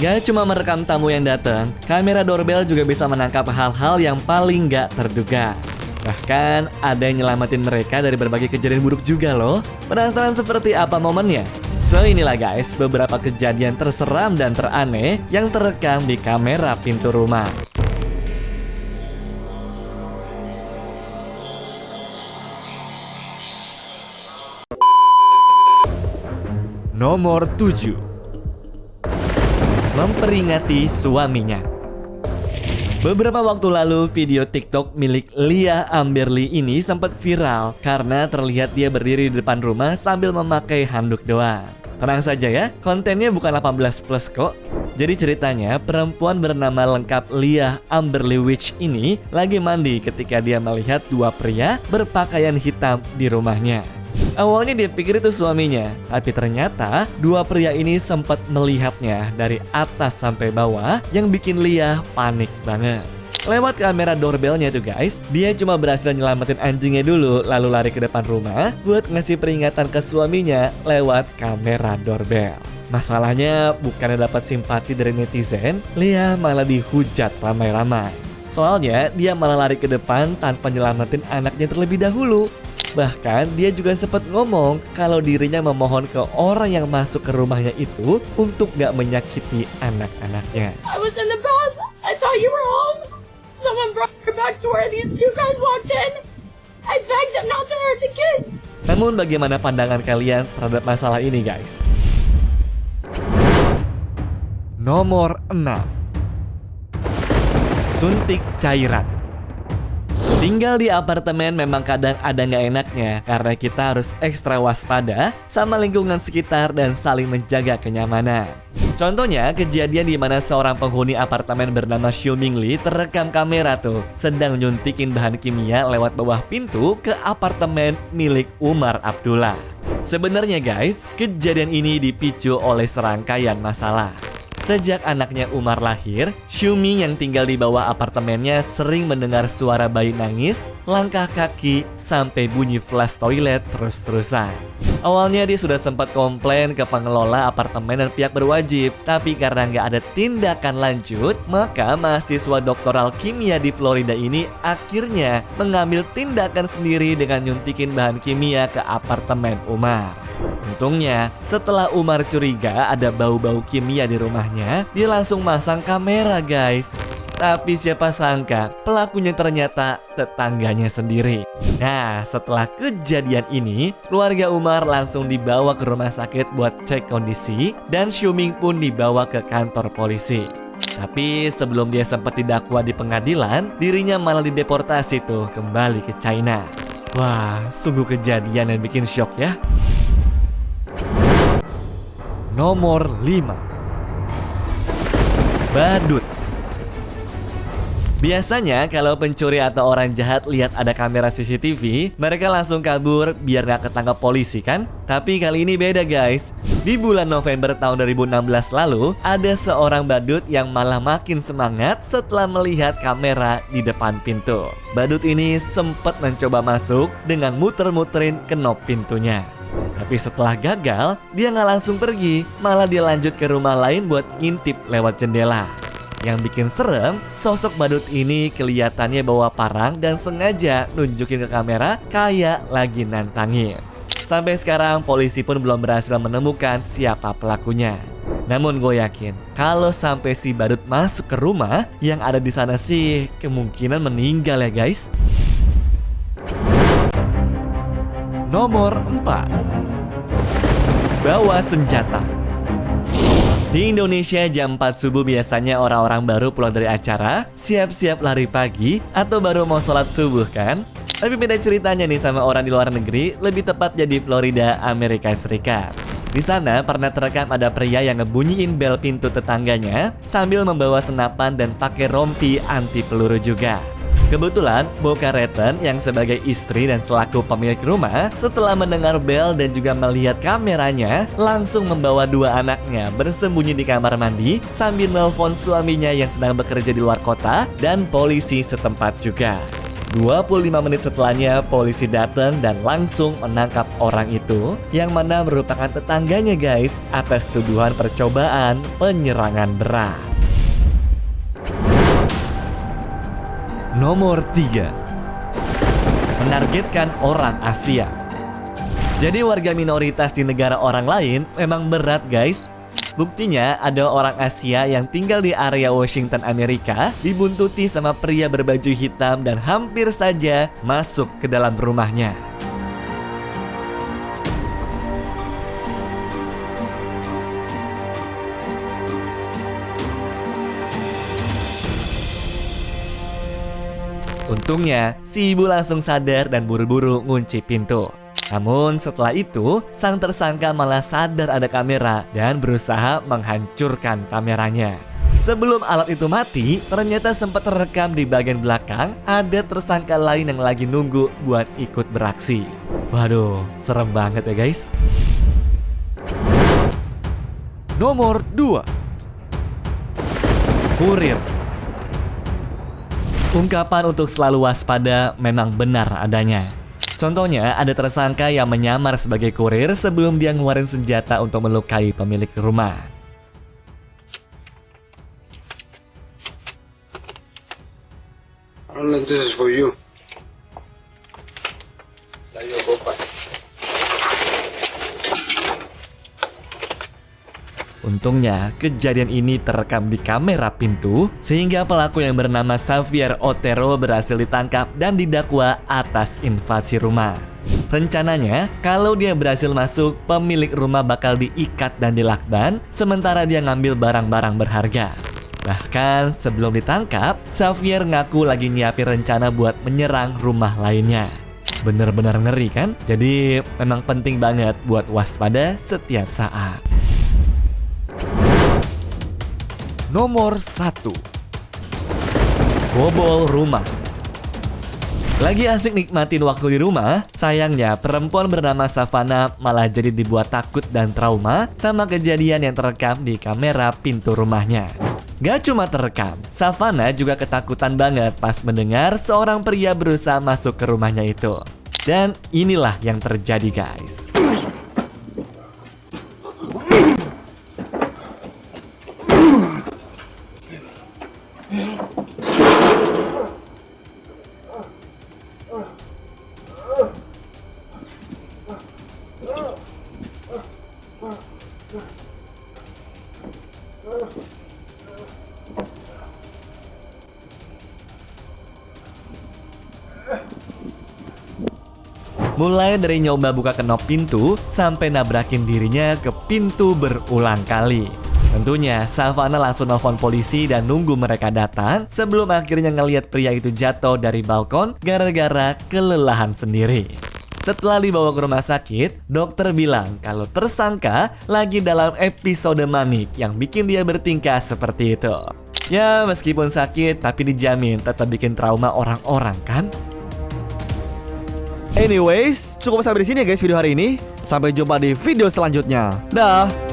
Gak cuma merekam tamu yang datang, kamera doorbell juga bisa menangkap hal-hal yang paling gak terduga. Bahkan ada yang nyelamatin mereka dari berbagai kejadian buruk juga loh. Penasaran seperti apa momennya? So inilah guys beberapa kejadian terseram dan teraneh yang terekam di kamera pintu rumah. Nomor 7. Memperingati suaminya. Beberapa waktu lalu video TikTok milik Leah Amberly ini sempat viral karena terlihat dia berdiri di depan rumah sambil memakai handuk doang. Tenang saja ya, kontennya bukan 18+ kok. Jadi ceritanya perempuan bernama lengkap Leah Amberly Witch ini lagi mandi ketika dia melihat dua pria berpakaian hitam di rumahnya. Awalnya dia pikir itu suaminya, tapi ternyata dua pria ini sempat melihatnya dari atas sampai bawah yang bikin Leah panik banget. Lewat kamera doorbellnya tuh guys, dia cuma berhasil nyelamatin anjingnya dulu lalu lari ke depan rumah buat ngasih peringatan ke suaminya lewat kamera doorbell. Masalahnya bukannya dapat simpati dari netizen, Leah malah dihujat ramai-ramai. Soalnya dia malah lari ke depan tanpa nyelamatin anaknya terlebih dahulu. Bahkan dia juga sempat ngomong kalau dirinya memohon ke orang yang masuk ke rumahnya itu untuk gak menyakiti anak-anaknya. I was in the bath. I thought you were home. Someone brought her back to where these two guys walked in. I begged them not to hurt the kids. Namun bagaimana pandangan kalian terhadap masalah ini guys? Nomor 6. Suntik cairan. Tinggal di apartemen memang kadang ada nggak enaknya karena kita harus ekstra waspada sama lingkungan sekitar dan saling menjaga kenyamanan. Contohnya kejadian di mana seorang penghuni apartemen bernama Xiu Mingli terekam kamera tuh sedang nyuntikin bahan kimia lewat bawah pintu ke apartemen milik Umar Abdullah. Sebenarnya guys, kejadian ini dipicu oleh serangkaian masalah. Sejak anaknya Umar lahir, Xiumi yang tinggal di bawah apartemennya sering mendengar suara bayi nangis, langkah kaki, sampai bunyi flush toilet terus-terusan. Awalnya dia sudah sempat komplain ke pengelola apartemen dan pihak berwajib, tapi karena nggak ada tindakan lanjut, maka mahasiswa doktoral kimia di Florida ini akhirnya mengambil tindakan sendiri dengan nyuntikin bahan kimia ke apartemen Umar. Untungnya, setelah Umar curiga ada bau-bau kimia di rumahnya, dia langsung masang kamera guys. Tapi siapa sangka pelakunya ternyata tetangganya sendiri. Nah, setelah kejadian ini, keluarga Umar langsung dibawa ke rumah sakit buat cek kondisi dan Xiuming pun dibawa ke kantor polisi. Tapi sebelum dia sempat didakwa di pengadilan, dirinya malah dideportasi tuh kembali ke China. Wah, sungguh kejadian yang bikin shock ya. Nomor 5. Badut. Biasanya kalau pencuri atau orang jahat lihat ada kamera CCTV, mereka langsung kabur biar gak ketangkap polisi kan? Tapi kali ini beda guys. Di bulan November tahun 2016 lalu, ada seorang badut yang malah makin semangat setelah melihat kamera di depan pintu. Badut ini sempat mencoba masuk dengan muter-muterin knob pintunya. Tapi setelah gagal, dia nggak langsung pergi, malah dia lanjut ke rumah lain buat ngintip lewat jendela. Yang bikin serem, sosok badut ini kelihatannya bawa parang dan sengaja nunjukin ke kamera kayak lagi nantangin. Sampai sekarang polisi pun belum berhasil menemukan siapa pelakunya. Namun gue yakin kalau sampai si badut masuk ke rumah, yang ada di sana sih kemungkinan meninggal ya guys. Nomor 4. Bawa senjata. Di Indonesia jam 4 subuh biasanya orang-orang baru pulang dari acara, siap-siap lari pagi, atau baru mau sholat subuh kan? Tapi beda ceritanya nih sama orang di luar negeri, lebih tepatnya di Florida, Amerika Serikat. Di sana pernah terekam ada pria yang ngebunyiin bel pintu tetangganya sambil membawa senapan dan pakai rompi anti peluru juga. Kebetulan, Boca Raton yang sebagai istri dan selaku pemilik rumah, setelah mendengar bel dan juga melihat kameranya, langsung membawa dua anaknya bersembunyi di kamar mandi sambil nelpon suaminya yang sedang bekerja di luar kota dan polisi setempat juga. 25 menit setelahnya, polisi datang dan langsung menangkap orang itu, yang mana merupakan tetangganya guys, atas tuduhan percobaan penyerangan berat. Nomor 3. Menargetkan orang Asia. Jadi warga minoritas di negara orang lain memang berat guys. Buktinya ada orang Asia yang tinggal di area Washington, Amerika, dibuntuti sama pria berbaju hitam dan hampir saja masuk ke dalam rumahnya. Untungnya, si ibu langsung sadar dan buru-buru ngunci pintu. Namun setelah itu, sang tersangka malah sadar ada kamera dan berusaha menghancurkan kameranya. Sebelum alat itu mati, ternyata sempat terekam di bagian belakang ada tersangka lain yang lagi nunggu buat ikut beraksi. Waduh, serem banget ya guys. Nomor 2. Kurir. Ungkapan untuk selalu waspada memang benar adanya. Contohnya, ada tersangka yang menyamar sebagai kurir sebelum dia ngeluarin senjata untuk melukai pemilik rumah. This is for you. Untungnya, kejadian ini terekam di kamera pintu, sehingga pelaku yang bernama Xavier Otero berhasil ditangkap dan didakwa atas invasi rumah. Rencananya, kalau dia berhasil masuk, pemilik rumah bakal diikat dan dilakban, sementara dia ngambil barang-barang berharga. Bahkan sebelum ditangkap, Xavier ngaku lagi nyiapin rencana buat menyerang rumah lainnya. Bener-bener ngeri kan? Jadi memang penting banget buat waspada setiap saat. Nomor 1. Bobol rumah. Lagi asik nikmatin waktu di rumah, sayangnya perempuan bernama Savannah malah jadi dibuat takut dan trauma sama kejadian yang terekam di kamera pintu rumahnya. Gak cuma terekam, Savannah juga ketakutan banget pas mendengar seorang pria berusaha masuk ke rumahnya itu. Dan inilah yang terjadi guys. Mulai dari nyoba buka kenop pintu sampai nabrakin dirinya ke pintu berulang kali. Tentunya Savannah langsung nelfon polisi dan nunggu mereka datang sebelum akhirnya ngelihat pria itu jatuh dari balkon gara-gara kelelahan sendiri. Setelah dibawa ke rumah sakit, dokter bilang kalau tersangka lagi dalam episode manik yang bikin dia bertingkah seperti itu. Ya meskipun sakit tapi dijamin tetap bikin trauma orang-orang kan? Anyways, cukup sampai di sini ya guys video hari ini. Sampai jumpa di video selanjutnya. Dah.